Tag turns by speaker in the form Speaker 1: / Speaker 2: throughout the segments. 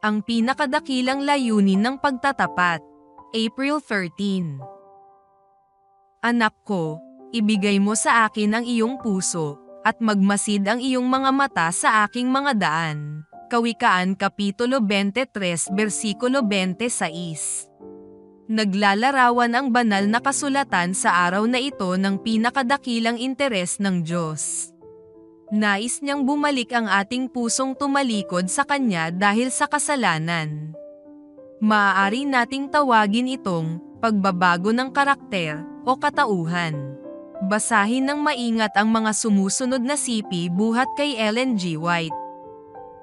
Speaker 1: Ang pinakadakilang layunin ng pagtatapat. April 13. Anak ko, ibigay mo sa akin ang iyong puso, at magmasid ang iyong mga mata sa aking mga daan. Kawikaan Kapitulo 23 versikulo 26. Naglalarawan ang banal na kasulatan sa araw na ito ng pinakadakilang interes ng Diyos. Nais niyang bumalik ang ating pusong tumalikod sa Kanya dahil sa kasalanan. Maaari nating tawagin itong pagbabago ng karakter o katauhan. Basahin ng maingat ang mga sumusunod na sipi buhat kay Ellen G. White.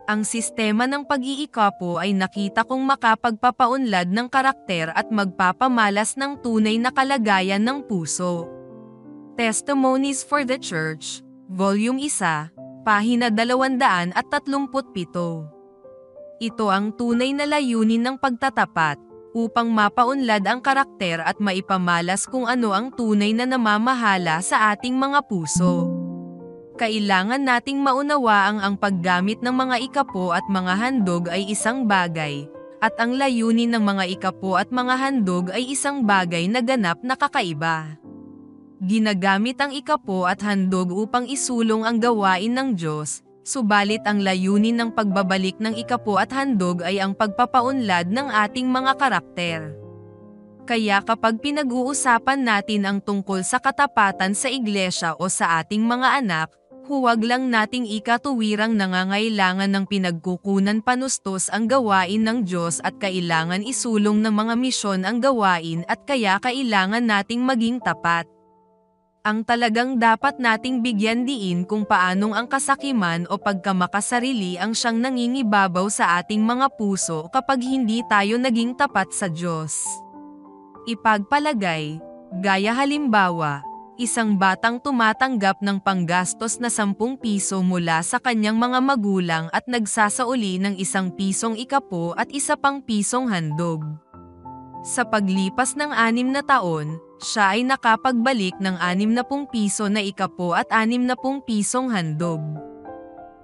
Speaker 1: Ang sistema ng pag-iikapo ay nakita kong makapagpapaunlad ng karakter at magpapamalas ng tunay na kalagayan ng puso. Testimonies for the Church, Volume 1, Pahina 237. Ito ang tunay na layunin ng pagtatapat, upang mapaunlad ang karakter at maipamalas kung ano ang tunay na namamahala sa ating mga puso. Kailangan nating maunawa ang paggamit ng mga ikapo at mga handog ay isang bagay, at ang layunin ng mga ikapo at mga handog ay isang bagay na ganap na kakaiba. Ginagamit ang ikapo at handog upang isulong ang gawain ng Diyos, subalit ang layunin ng pagbabalik ng ikapo at handog ay ang pagpapaunlad ng ating mga karakter. Kaya kapag pinag-uusapan natin ang tungkol sa katapatan sa iglesia o sa ating mga anak, huwag lang nating ikatuwirang nangangailangan ng pinagkukunan panustos ang gawain ng Diyos at kailangan isulong ng mga misyon ang gawain at kaya kailangan nating maging tapat. Ang talagang dapat nating bigyan diin kung paanong ang kasakiman o pagkamakasarili ang siyang nangingibabaw sa ating mga puso kapag hindi tayo naging tapat sa Diyos. Ipagpalagay, gaya halimbawa, isang batang tumatanggap ng panggastos na 10 piso mula sa kanyang mga magulang at nagsasauli ng 1 pisong ikapo at 1 pang pisong handog. Sa paglipas ng 6 na taon, siya ay nakapagbalik ng 60 piso na ikapo at 60 pisong handog.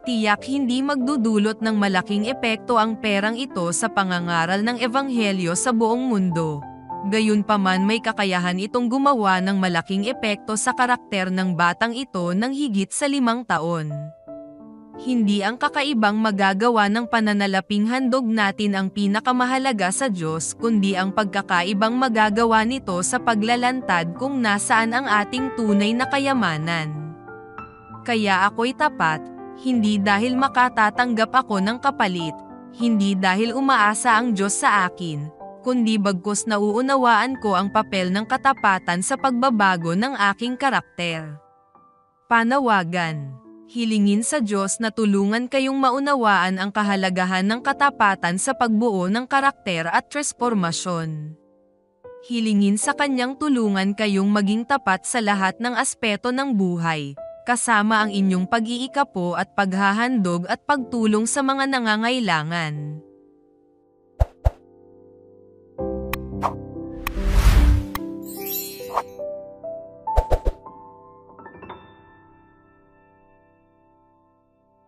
Speaker 1: Tiyak hindi magdudulot ng malaking epekto ang perang ito sa pangangaral ng ebanghelyo sa buong mundo. Gayunpaman may kakayahan itong gumawa ng malaking epekto sa karakter ng batang ito ng higit sa 5 taon. Hindi ang kakaibang magagawa ng pananalaping handog natin ang pinakamahalaga sa Diyos kundi ang pagkakaibang magagawa nito sa paglalantad kung nasaan ang ating tunay na kayamanan. Kaya ako'y tapat, hindi dahil makatatanggap ako ng kapalit, hindi dahil umaasa ang Diyos sa akin, kundi bagkus nauunawaan ko ang papel ng katapatan sa pagbabago ng aking karakter. Panawagan. Hilingin sa Diyos na tulungan kayong maunawaan ang kahalagahan ng katapatan sa pagbuo ng karakter at transformasyon. Hilingin sa Kanyang tulungan kayong maging tapat sa lahat ng aspeto ng buhay, kasama ang inyong pag-iikapo at paghahandog at pagtulong sa mga nangangailangan.